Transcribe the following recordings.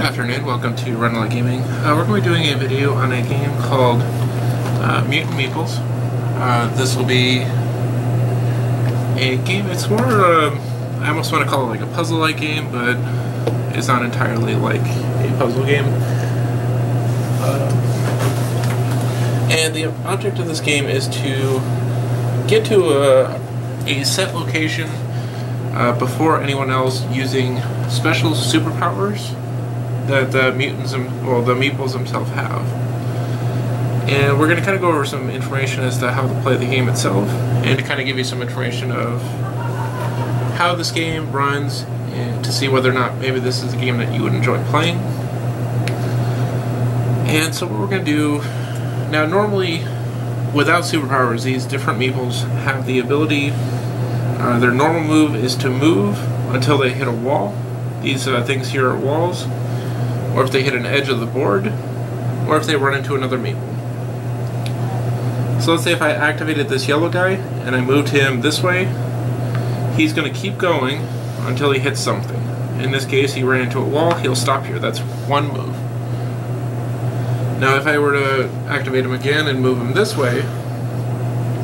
Good afternoon, welcome to Runalot Gaming. We're going to be doing a video on a game called Mutant Meeples. This will be a game, it's more, I almost want to call it like a puzzle-like game, but it's not entirely like a puzzle game. And the object of this game is to get to a set location before anyone else using special superpowers that the mutants, well, the Meeples themselves have. And we're going to kind of go over some information as to how to play the game itself, and to kind of give you some information of how this game runs, and to see whether or not maybe this is a game that you would enjoy playing. And so what we're going to do now, normally without superpowers, these different Meeples have the ability, their normal move is to move until they hit a wall. These things here are walls, or if they hit an edge of the board, or if they run into another Meeple. So let's say if I activated this yellow guy and I moved him this way, he's going to keep going until he hits something. In this case, he ran into a wall, he'll stop here. That's one move. Now if I were to activate him again and move him this way,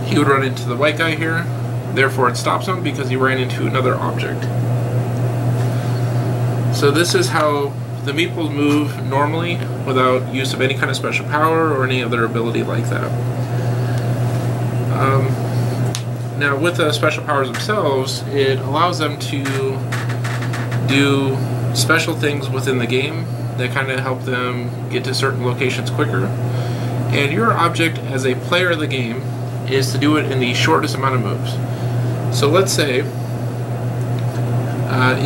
he would run into the white guy here, therefore it stops him because he ran into another object. So this is how the Meeples move normally without use of any kind of special power or any other ability like that. Now with the special powers themselves, it allows them to do special things within the game that kind of help them get to certain locations quicker. And your object as a player of the game is to do it in the shortest amount of moves. So let's say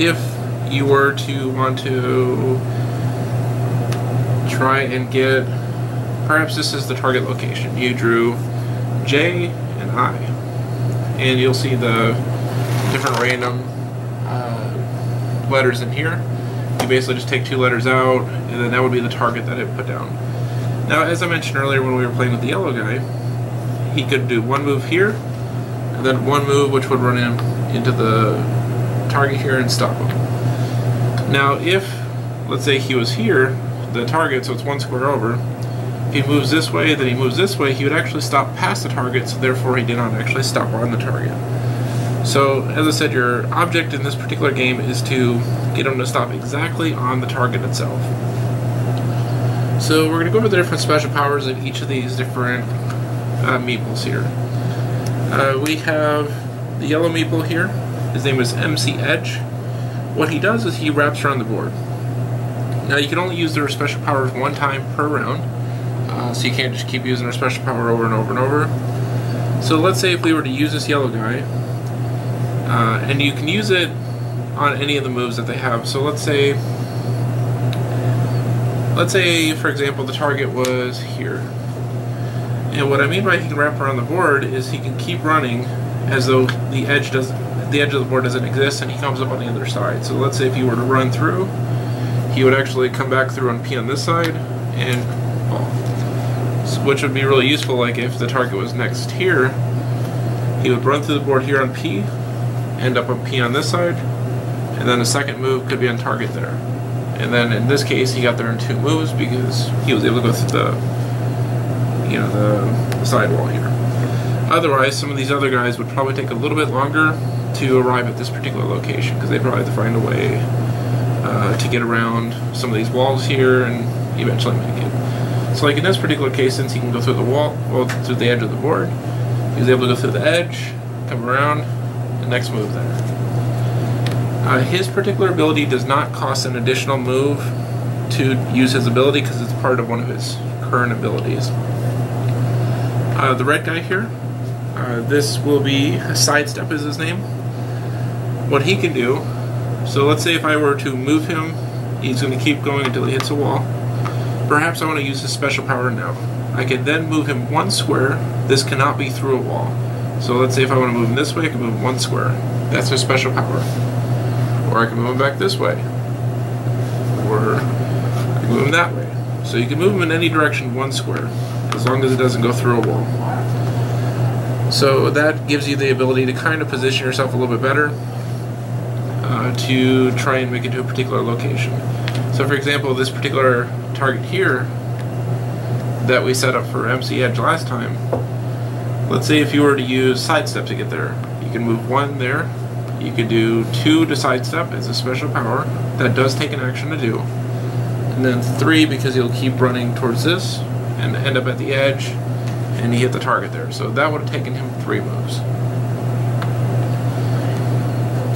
if you were to want to try and get, perhaps this is the target location. You drew J and I, and you'll see the different random letters in here. You basically just take two letters out, and then that would be the target that it put down. Now, as I mentioned earlier when we were playing with the yellow guy, he could do one move here, and then one move which would run him into the target here and stop him. Now, if, let's say he was here, the target, so it's one square over, if he moves this way, then he moves this way, he would actually stop past the target, so therefore he did not actually stop on the target. So, as I said, your object in this particular game is to get him to stop exactly on the target itself. So we're going to go over the different special powers of each of these different Meeples here. We have the yellow Meeple here. His name is MC Edge. What he does is he wraps around the board. Now you can only use their special powers one time per round, so you can't just keep using their special power over and over and over. So let's say if we were to use this yellow guy, and you can use it on any of the moves that they have. So let's say for example the target was here. And what I mean by he can wrap around the board is he can keep running as though the edge of the board doesn't exist, and he comes up on the other side. So let's say if you were to run through, he would actually come back through on P on this side and fall. So, which would be really useful, like if the target was next here, he would run through the board here on P, end up on P on this side, and then the second move could be on target there. And then in this case, he got there in two moves because he was able to go through the, the sidewall here. Otherwise, some of these other guys would probably take a little bit longer to arrive at this particular location because they probably have to find a way to get around some of these walls here and eventually make it. So like in this particular case, since he can go through the wall, well, through the edge of the board, he was able to go through the edge, come around, the next move there. His particular ability does not cost an additional move to use his ability because it's part of one of his current abilities. The red guy here, this will be Sidestep is his name. What he can do, so let's say if I were to move him, he's going to keep going until he hits a wall. Perhaps I want to use his special power now. I can then move him one square. This cannot be through a wall. So let's say if I want to move him this way, I can move him one square. That's his special power. Or I can move him back this way. Or I can move him that way. So you can move him in any direction one square, as long as it doesn't go through a wall. So that gives you the ability to kind of position yourself a little bit better to try and make it to a particular location. So for example, this particular target here that we set up for MC Edge last time, let's say if you were to use sidestep to get there, you can move 1 there, you could do 2 to sidestep as a special power, that does take an action to do, and then 3 because you'll keep running towards this and end up at the edge and you hit the target there. So that would have taken him 3 moves.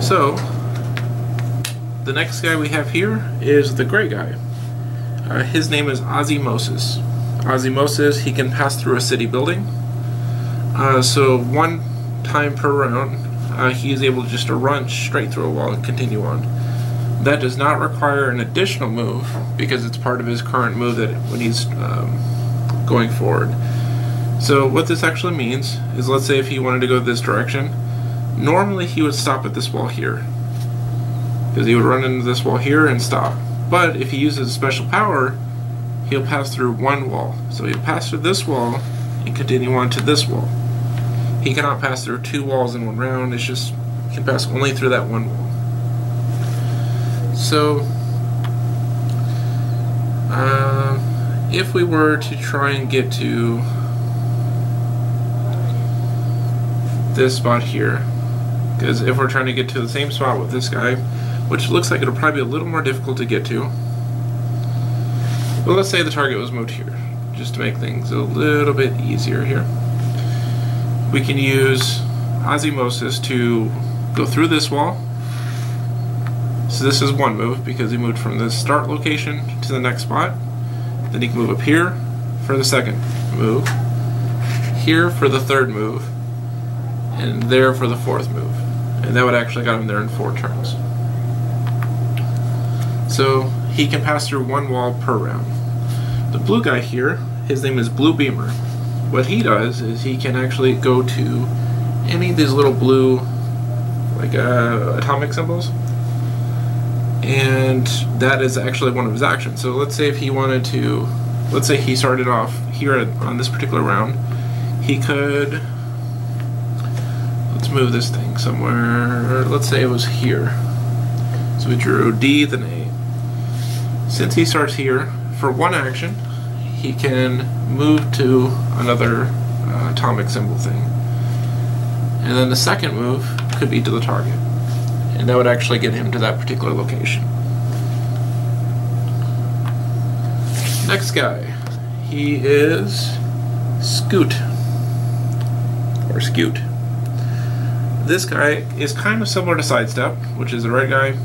So the next guy we have here is the gray guy. His name is Osmosis. Osmosis, he can pass through a city building. So 1 time per round, he is able just to run straight through a wall and continue on. That does not require an additional move because it's part of his current move that when he's going forward. So what this actually means is, let's say if he wanted to go this direction, normally he would stop at this wall here, because he would run into this wall here and stop. But if he uses a special power, he'll pass through 1 wall. So he'll pass through this wall and continue on to this wall. He cannot pass through 2 walls in 1 round. It's just, he can pass only through that 1 wall. So if we were to try and get to this spot here, because if we're trying to get to the same spot with this guy, which looks like it'll probably be a little more difficult to get to, but let's say the target was moved here, just to make things a little bit easier here. We can use Osmosis to go through this wall. So this is 1 move because he moved from the start location to the next spot. Then he can move up here for the 2nd move, here for the 3rd move, and there for the 4th move. And that would actually got him there in 4 turns. So he can pass through 1 wall per round. The blue guy here, his name is Blue Beamer. What he does is he can actually go to any of these little blue, like atomic symbols, and that is actually one of his actions. So let's say if he wanted to, let's say he started off here on this particular round, he could, let's move this thing somewhere, let's say it was here. So we drew D, then A. Since he starts here, for 1 action, he can move to another atomic symbol thing. And then the 2nd move could be to the target. And that would actually get him to that particular location. Next guy, he is Scoot, or Scoot. This guy is kind of similar to Sidestep, which is the red guy.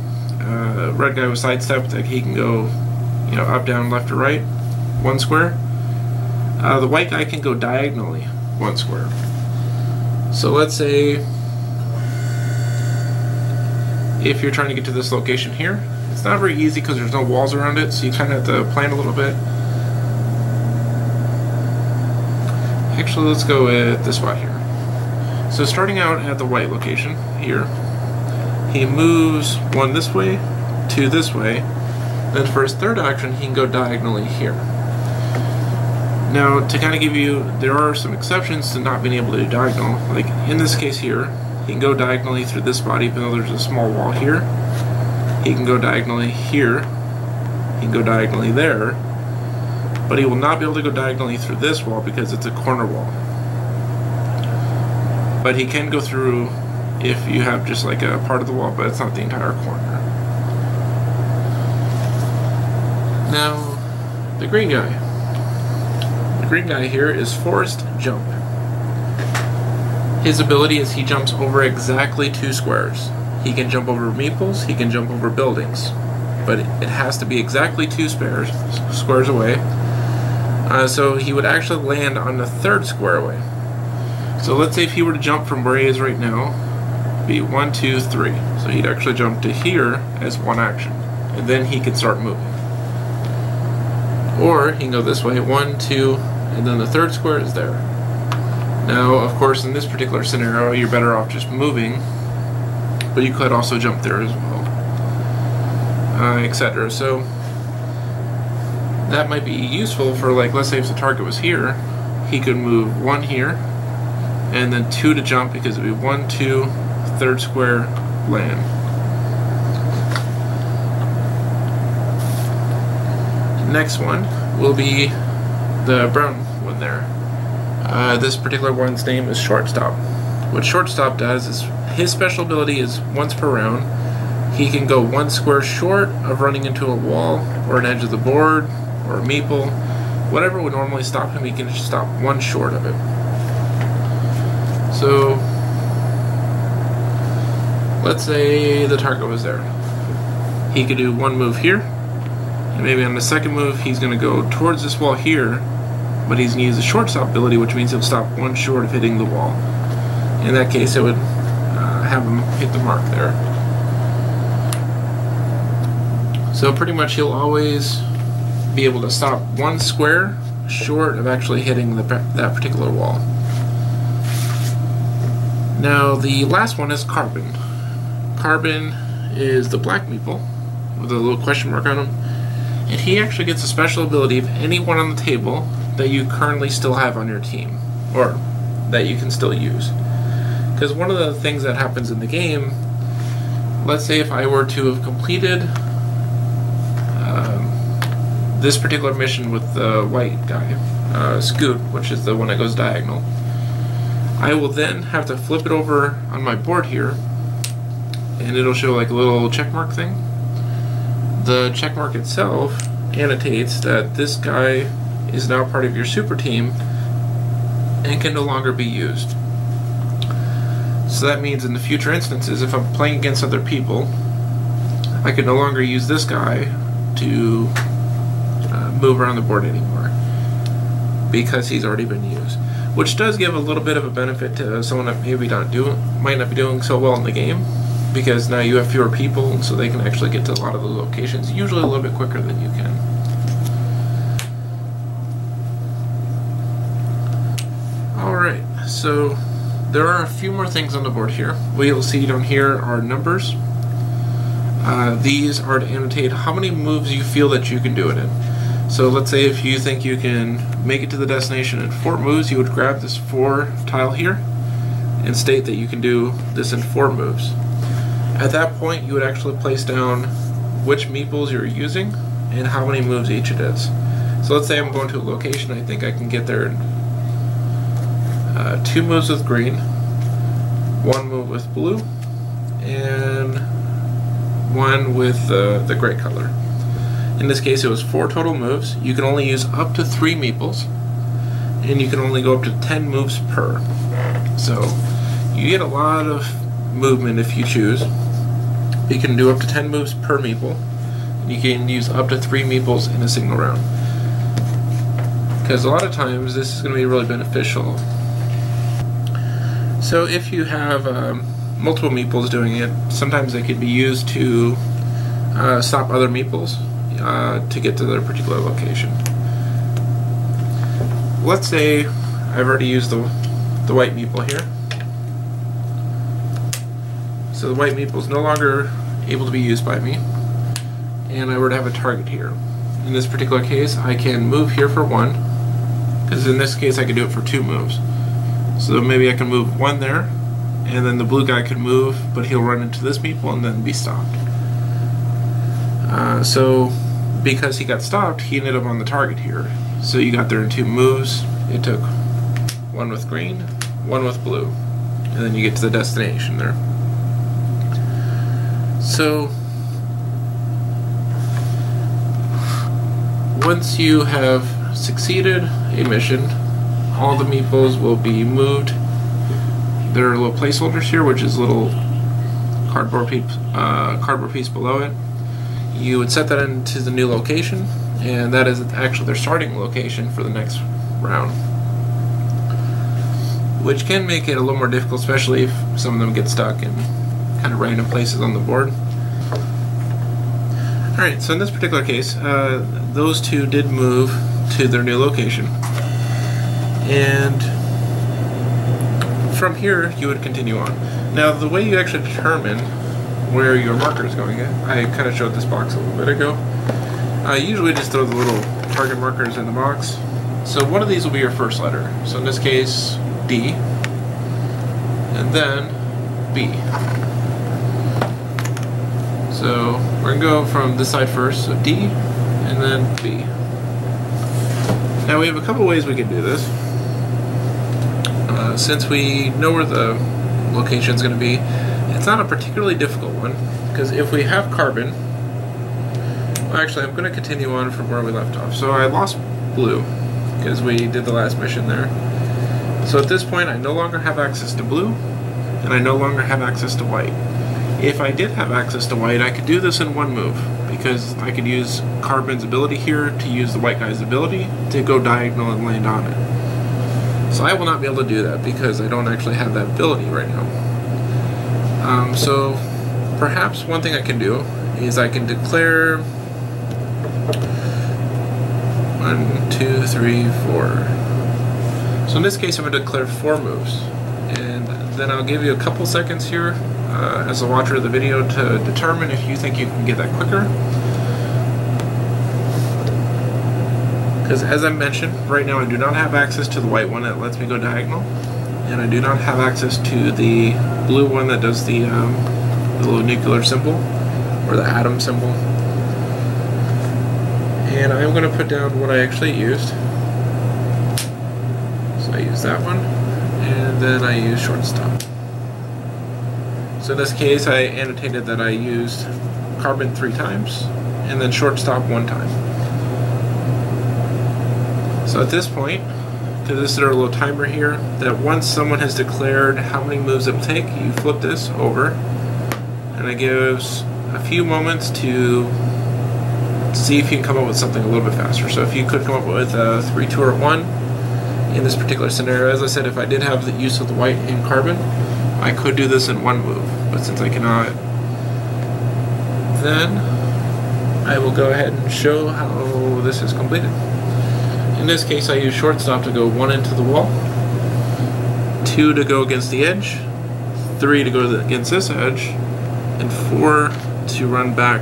Red guy with Sidestep, that he can go, you know, up, down, left, or right, 1 square. The white guy can go diagonally 1 square. So let's say if you're trying to get to this location here, it's not very easy because there's no walls around it, so you kind of have to plan a little bit. Actually, let's go with this spot here. So starting out at the white location here, he moves 1 this way, 2 this way, then for his 3rd action he can go diagonally here. Now, to kind of give you, there are some exceptions to not being able to do diagonal. Like in this case here, he can go diagonally through this spot even though there's a small wall here. He can go diagonally here. He can go diagonally there. But he will not be able to go diagonally through this wall because it's a corner wall. But he can go through if you have just like a part of the wall, but it's not the entire corner. Now, the green guy. The green guy here is Forest Jump. His ability is he jumps over exactly 2 squares. He can jump over meeples, he can jump over buildings, but it has to be exactly 2 squares away. So he would actually land on the 3rd square away. So let's say if he were to jump from where he is right now, be 1, 2, 3. So he'd actually jump to here as 1 action, and then he could start moving. Or he can go this way, 1, 2, and then the 3rd square is there. Now, of course, in this particular scenario, you're better off just moving, but you could also jump there as well, etc. So that might be useful for, like, let's say if the target was here, he could move 1 here, and then 2 to jump because it would be 1, 2, 3rd square, land. Next one will be the brown one there. This particular one's name is Shortstop. What Shortstop does is his special ability is once per round he can go one square short of running into a wall or an edge of the board or a meeple. Whatever would normally stop him, he can just stop one short of it. So let's say the target was there. He could do one move here, and maybe on the second move he's going to go towards this wall here, but he's going to use the shortstop ability, which means he'll stop one short of hitting the wall. In that case, it would have him hit the mark there. So pretty much he'll always be able to stop one square short of actually hitting that particular wall. Now the last one is Carbon. Carbon is the black meeple with a little question mark on him, and he actually gets a special ability of anyone on the table that you currently still have on your team, or that you can still use. Because one of the things that happens in the game, let's say if I were to have completed this particular mission with the white guy, Scoot, which is the one that goes diagonal, I will then have to flip it over on my board here, and it'll show like a little check mark thing. The check mark itself annotates that this guy is now part of your super team and can no longer be used. So that means in the future instances, if I'm playing against other people, I can no longer use this guy to move around the board anymore because he's already been used. Which does give a little bit of a benefit to someone that maybe might not be doing so well in the game, because now you have fewer people, and so they can actually get to a lot of the locations, usually a little bit quicker than you can. Alright, so there are a few more things on the board here. What you'll see down here are numbers. These are to annotate how many moves you feel that you can do it in. So let's say if you think you can make it to the destination in 4 moves, you would grab this 4 tile here and state that you can do this in 4 moves. At that point, you would actually place down which meeples you're using and how many moves each it is. So let's say I'm going to a location, I think I can get there in 2 moves with green, 1 move with blue, and 1 with the gray color. In this case, it was 4 total moves. You can only use up to 3 meeples, and you can only go up to 10 moves per. So you get a lot of movement if you choose. You can do up to 10 moves per meeple, and you can use up to 3 meeples in a single round. Because a lot of times this is going to be really beneficial. So if you have multiple meeples doing it, sometimes they could be used to stop other meeples to get to their particular location. Let's say I've already used the white meeple here. So the white meeple is no longer able to be used by me, and I were to have a target here. In this particular case, I can move here for 1, because in this case I could do it for 2 moves. So maybe I can move 1 there, and then the blue guy could move, but he'll run into this meeple and then be stopped. So because he got stopped, he ended up on the target here. So you got there in 2 moves. It took 1 with green, 1 with blue, and then you get to the destination there. So once you have succeeded a mission, all the meeples will be moved. There are little placeholders here, which is a little cardboard piece below it. You would set that into the new location, and that is actually their starting location for the next round, which can make it a little more difficult, especially if some of them get stuck in kind of random places on the board. Alright, so in this particular case, those 2 did move to their new location, and from here you would continue on. Now the way you actually determine where your marker is going, I kind of showed this box a little bit ago. I usually just throw the little target markers in the box. So one of these will be your first letter. So in this case, D, and then B. So we're going to go from this side first, so D, and then B. Now we have a couple ways we can do this. Since we know where the location is going to be, it's not a particularly difficult one, because if we have carbon, well, actually I'm going to continue on from where we left off. So I lost blue, because we did the last mission there. So at this point I no longer have access to blue, and I no longer have access to white. If I did have access to white, I could do this in one move, because I could use carbon's ability here to use the white guy's ability to go diagonal and land on it. So I will not be able to do that because I don't actually have that ability right now. So perhaps one thing I can do is I can declare 1, 2, 3, 4. So in this case I'm going to declare 4 moves, and then I'll give you a couple seconds here as a watcher of the video to determine if you think you can get that quicker. Because as I mentioned, right now I do not have access to the white one that lets me go diagonal, and I do not have access to the blue one that does the little nuclear symbol, or the atom symbol. And I'm going to put down what I actually used. So I use that one, and then I use shortstop. So in this case I annotated that I used carbon 3 times, and then shortstop 1 time. So at this point, because this is our little timer here, that once someone has declared how many moves it will take, you flip this over, and it gives a few moments to see if you can come up with something a little bit faster. So if you could come up with a 3, 2, or 1 in this particular scenario, as I said, if I did have the use of the white and carbon, I could do this in 1 move, but since I cannot, then I will go ahead and show how this is completed. In this case I use shortstop to go 1 into the wall, 2 to go against the edge, 3 to go against this edge, and 4 to run back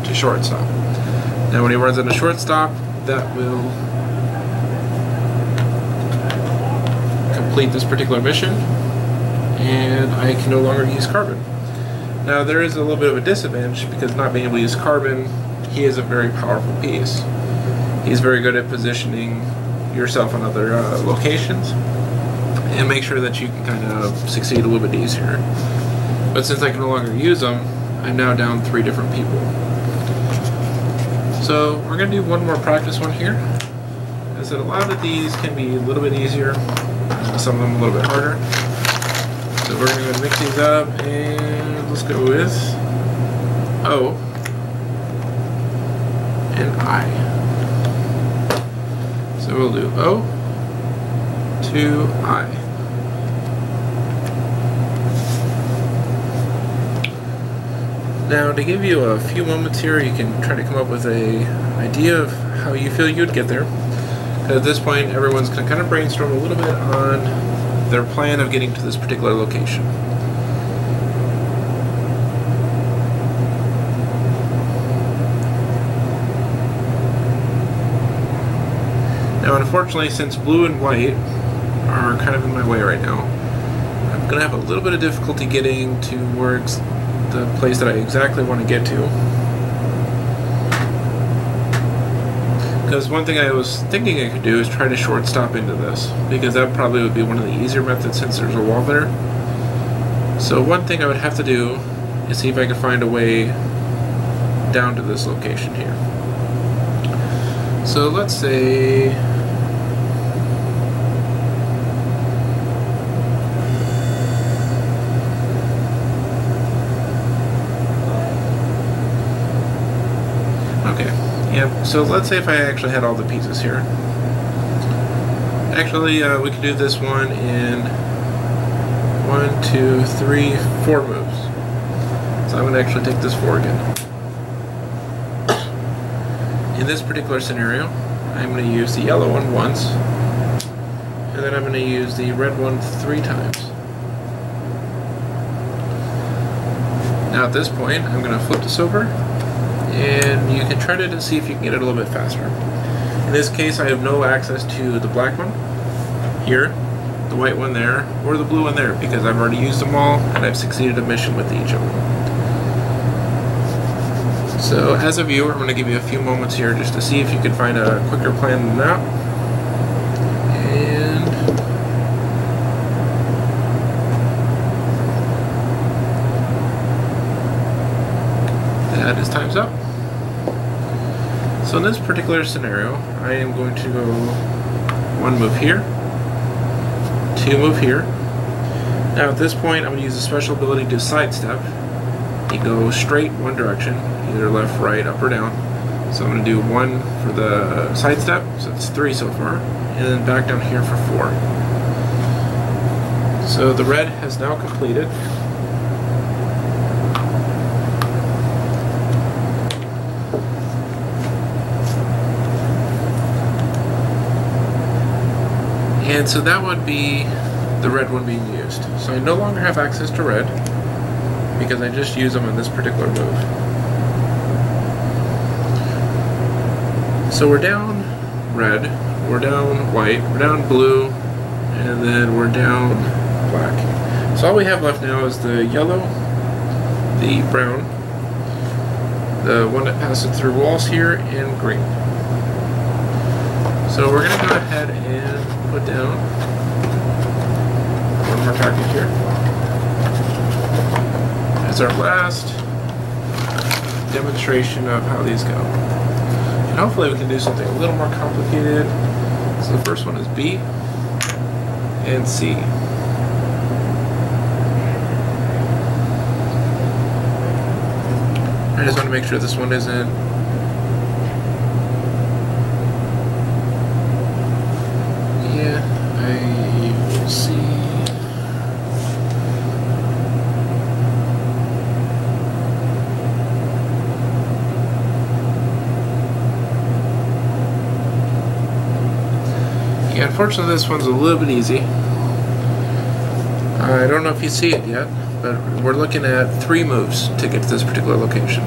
to shortstop. Now when he runs into shortstop, that will complete this particular mission, and I can no longer use carbon. Now there is a little bit of a disadvantage, because not being able to use carbon, he is a very powerful piece. He's very good at positioning yourself on other locations and make sure that you can kind of succeed a little bit easier. But since I can no longer use them, I'm now down 3 different people. So we're going to do one more practice one here. As I said, a lot of these can be a little bit easier, some of them a little bit harder. So we're going to mix these up, and let's go with O and I. So we'll do O to I. Now to give you a few moments here, you can try to come up with an idea of how you feel you'd get there. At this point everyone's going to kind of brainstorm a little bit on their plan of getting to this particular location. Now unfortunately, since blue and white are kind of in my way right now, I'm going to have a little bit of difficulty getting towards the place that I exactly want to get to. Because one thing I was thinking I could do is try to shortstop into this, because that probably would be one of the easier methods since there's a wall there. So one thing I would have to do is see if I could find a way down to this location here. So let's say so let's say if I actually had all the pieces here. Actually, we could do this one in 1, 2, 3, 4 moves. So I'm going to actually take this 4 again. In this particular scenario, I'm going to use the yellow one once, and then I'm going to use the red one 3 times. Now at this point, I'm going to flip this over, and you can try to see if you can get it a little bit faster. In this case, I have no access to the black one here, the white one there, or the blue one there, because I've already used them all, and I've succeeded a mission with each of them. So as a viewer, I'm going to give you a few moments here just to see if you can find a quicker plan than that. And that is time's up. So in this particular scenario, I am going to go one move here, two move here. Now at this point, I'm going to use a special ability to sidestep. You go straight one direction, either left, right, up, or down. So I'm going to do one for the sidestep, so it's 3 so far, and then back down here for 4. So the red has now completed. And so that would be the red one being used. So I no longer have access to red because I just use them in this particular move. So we're down red, we're down white, we're down blue, and then we're down black. So all we have left now is the yellow, the brown, the one that passes through walls here, and green. So we're going to go ahead and put down one more target here as our last demonstration of how these go. And hopefully we can do something a little more complicated. So the first one is B and C. I just want to make sure this one isn't see. Yeah, unfortunately this one's a little bit easy. I don't know if you see it yet, but we're looking at 3 moves to get to this particular location.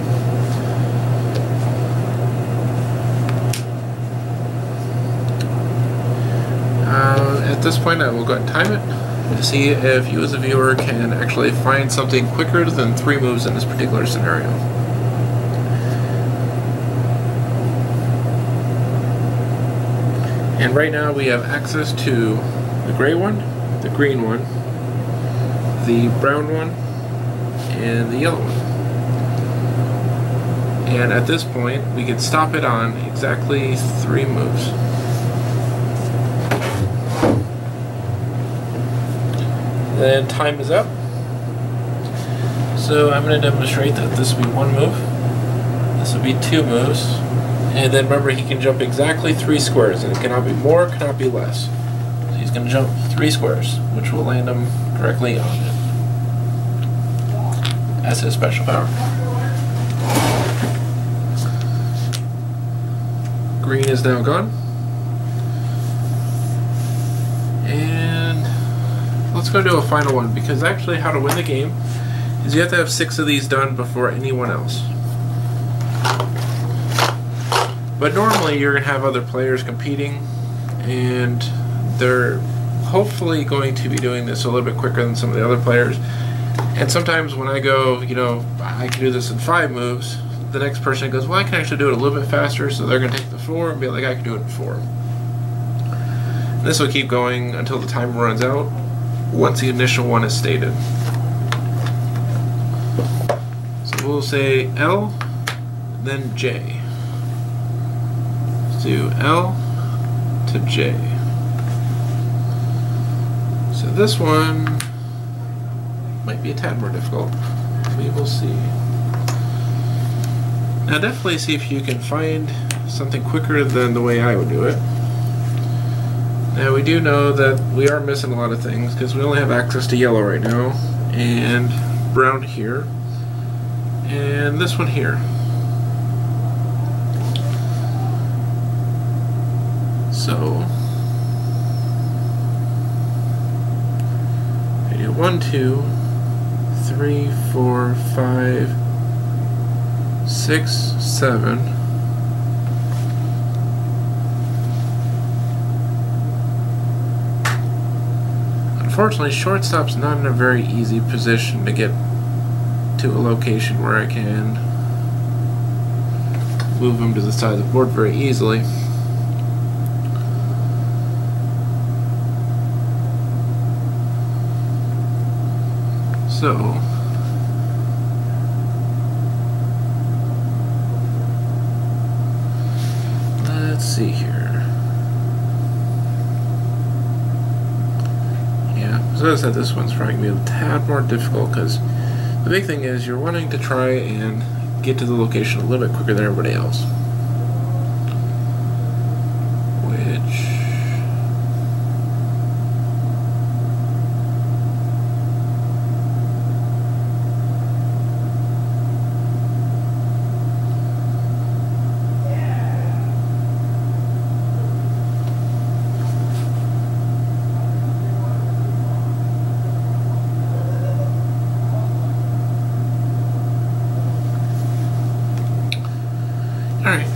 At this point I will go ahead and time it to see if you as a viewer can actually find something quicker than 3 moves in this particular scenario. And right now we have access to the gray one, the green one, the brown one, and the yellow one. And at this point we can stop it on exactly 3 moves. Then time is up. So I'm going to demonstrate that this will be 1 move, this will be 2 moves, and then remember he can jump exactly 3 squares, and it cannot be more, cannot be less. So he's going to jump 3 squares, which will land him directly on it. That's his special power. Green is now gone. Let's go do a final one, because actually how to win the game is you have to have 6 of these done before anyone else. But normally you're going to have other players competing, and they're hopefully going to be doing this a little bit quicker than some of the other players. And sometimes when I go, you know, I can do this in 5 moves, the next person goes, well, I can actually do it a little bit faster, so they're going to take the 4 and be like, I can do it in 4. And this will keep going until the timer runs out, once the initial one is stated. So we'll say L, then J. Let's do L to J. So this one might be a tad more difficult. We will see. Now definitely see if you can find something quicker than the way I would do it. Now we do know that we are missing a lot of things because we only have access to yellow right now, and brown here, and this one here. So I do 1, 2, 3, 4, 5, 6, 7. Unfortunately, shortstop's not in a very easy position to get to a location where I can move him to the side of the board very easily. So let's see here. Yeah, so as I said, this one's probably going to be a tad more difficult because the big thing is you're wanting to try and get to the location a little bit quicker than everybody else. Which... Alright,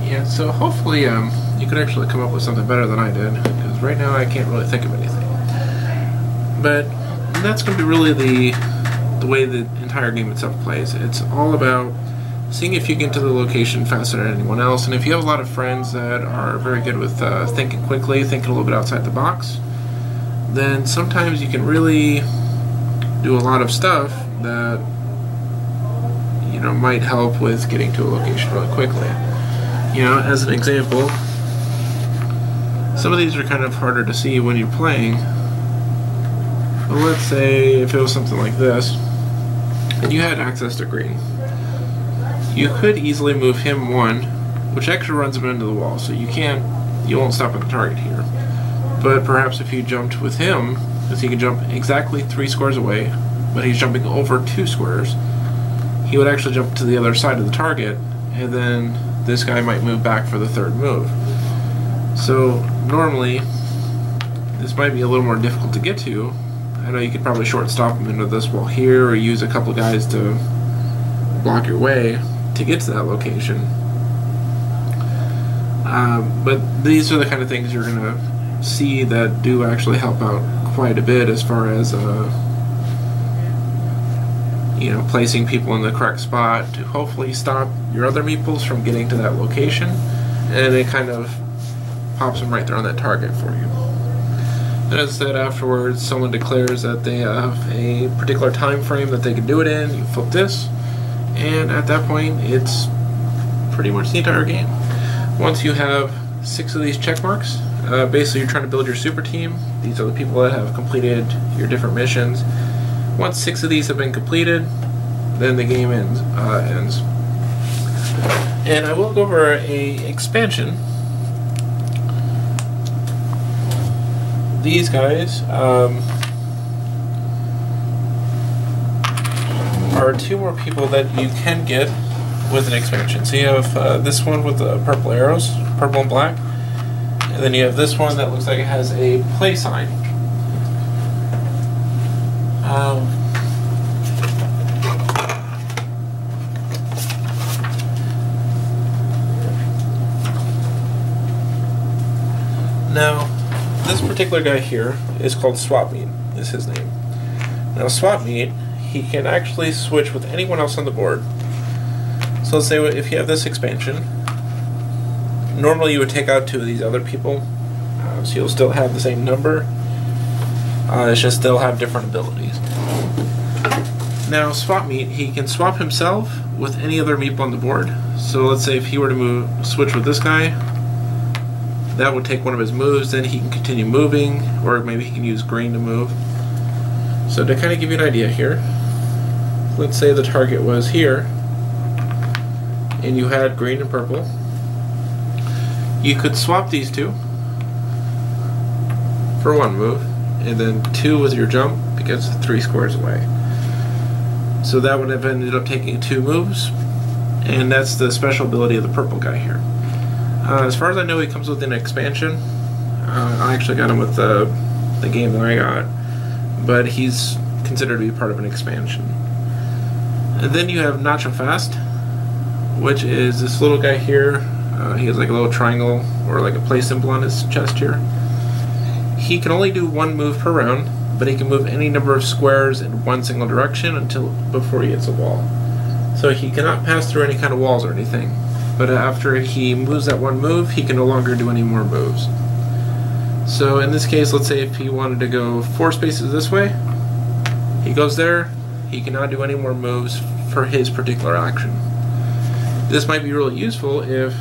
yeah, so hopefully you could actually come up with something better than I did, because right now I can't really think of anything. But that's going to be really the way the entire game itself plays. It's all about seeing if you get to the location faster than anyone else, and if you have a lot of friends that are very good with thinking quickly, thinking a little bit outside the box, then sometimes you can really do a lot of stuff that might help with getting to a location really quickly. As an example, some of these are kind of harder to see when you're playing. But let's say if it was something like this, and you had access to green, you could easily move him one, which actually runs him into the wall, so you won't stop at the target here. But perhaps if you jumped with him, because he can jump exactly 3 squares away, but he's jumping over 2 squares, he would actually jump to the other side of the target, and then this guy might move back for the 3rd move. So normally, this might be a little more difficult to get to. I know you could probably short-stop him into this wall here, or use a couple guys to block your way to get to that location. But these are the kind of things you're going to see that do actually help out quite a bit as far as placing people in the correct spot to hopefully stop your other meeples from getting to that location, and it kind of pops them right there on that target for you. And as I said, afterwards someone declares that they have a particular time frame that they can do it in. You flip this, and at that point it's pretty much the entire game. Once you have 6 of these check marks, basically you're trying to build your super team. These are the people that have completed your different missions. Once 6 of these have been completed, then the game ends. And I will go over a expansion. These guys are 2 more people that you can get with an expansion. So you have this one with the purple arrows, purple and black, and then you have this one that looks like it has a play sign. Now, this particular guy here is called Swap Meet, is his name. Now, Swap Meet, he can actually switch with anyone else on the board. So let's say if you have this expansion, normally you would take out 2 of these other people, so you'll still have the same number, it's just they'll have different abilities. Now, Swap Meet, he can swap himself with any other meeple on the board. So let's say if he were to switch with this guy, that would take one of his moves, then he can continue moving, or maybe he can use green to move. So to kind of give you an idea here, let's say the target was here, and you had green and purple. You could swap these 2 for 1 move, and then 2 with your jump because it's 3 squares away. So that would have ended up taking 2 moves, and that's the special ability of the purple guy here. As far as I know, he comes with an expansion. I actually got him with the game that I got, but he's considered to be part of an expansion. And then you have Nacho Fast, which is this little guy here. He has like a little triangle or like a play symbol on his chest here. He can only do 1 move per round, but he can move any number of squares in 1 single direction before he hits a wall. So he cannot pass through any kind of walls or anything. but after he moves that one move, he can no longer do any more moves. So in this case, let's say if he wanted to go 4 spaces this way, he goes there, he cannot do any more moves for his particular action. This might be really useful if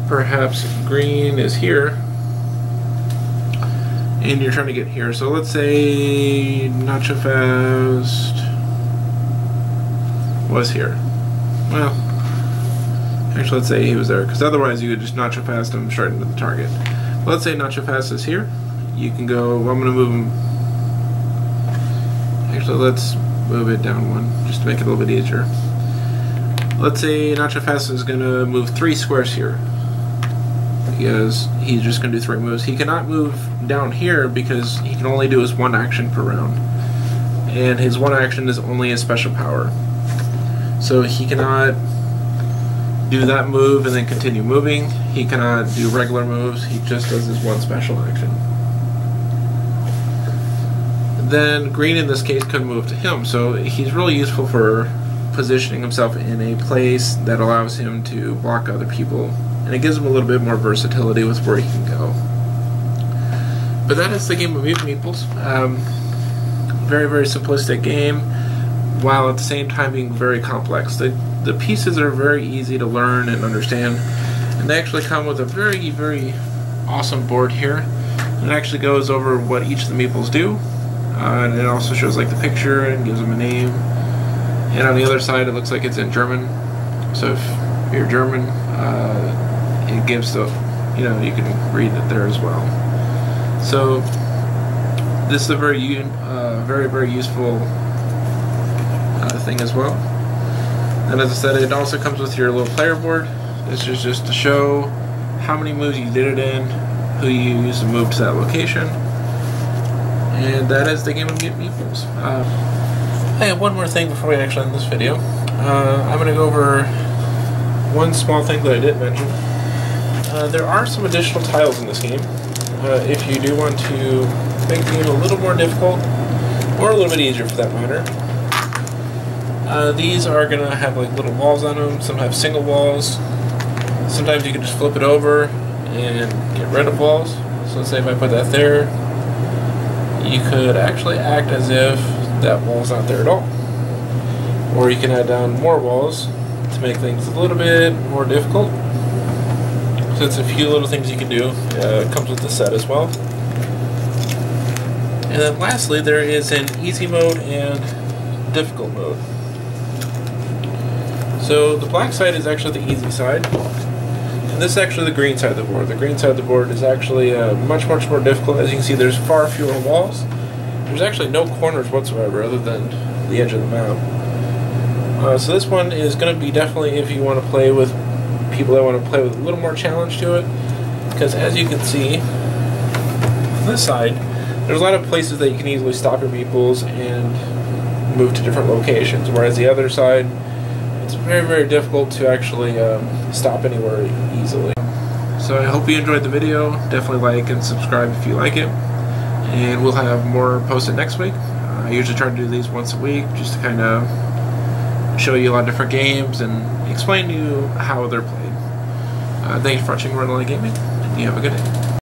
perhaps green is here and you're trying to get here. So let's say Nacho Fast was here. Well, actually let's say he was there, because otherwise you would just Nacho Fast him straight into the target. Let's say Nacho Fast is here. You can go, well, I'm going to move him. Actually, let's move it down 1 just to make it a little bit easier. Let's say Nacho Fast is going to move 3 squares here, because he's just going to do 3 moves. He cannot move down here because he can only do his 1 action per round, and his 1 action is only a special power. So he cannot do that move and then continue moving. He cannot do regular moves. He just does his 1 special action. Then green in this case could move to him, so he's really useful for positioning himself in a place that allows him to block other people, and it gives him a little bit more versatility with where he can go. But that is the game of Mutant Meeples. Very, very simplistic game, while at the same time being very complex. The pieces are very easy to learn and understand, and they actually come with a very, very awesome board here. It actually goes over what each of the meeples do, and it also shows like the picture and gives them a name. And on the other side, it looks like it's in German. So if you're German, it gives the, you can read it there as well. So this is a very, very useful thing as well. And as I said, it also comes with your little player board. This is just to show how many moves you did it in, who you used to move to that location. And that is the game of Mutant Meeples. I have one more thing before we actually end this video. I'm going to go over one small thing that I didn't mention. There are some additional tiles in this game. If you do want to make the game a little more difficult, or a little bit easier for that matter, these are going to have like little walls on them. Some have single walls. Sometimes you can just flip it over and get rid of walls. So let's say if I put that there, you could actually act as if that wall's not there at all. Or you can add down more walls to make things a little bit more difficult. So it's a few little things you can do. It comes with the set as well. And then lastly, there is an easy mode and difficult mode. So the black side is actually the easy side, and this is actually the green side of the board. The green side of the board is actually much more difficult. As you can see, there's far fewer walls. There's actually no corners whatsoever other than the edge of the map. So this one is going to be definitely if you want to play with people that want to play with a little more challenge to it, because as you can see on this side, there's a lot of places that you can easily stop your meeples and move to different locations, whereas the other side, it's very difficult to actually stop anywhere easily. So I hope you enjoyed the video. Definitely like and subscribe if you like it, and we'll have more posted next week. I usually try to do these once a week just to kind of show you a lot of different games and explain to you how they're played. Thanks for watching Run Gaming, and you have a good day.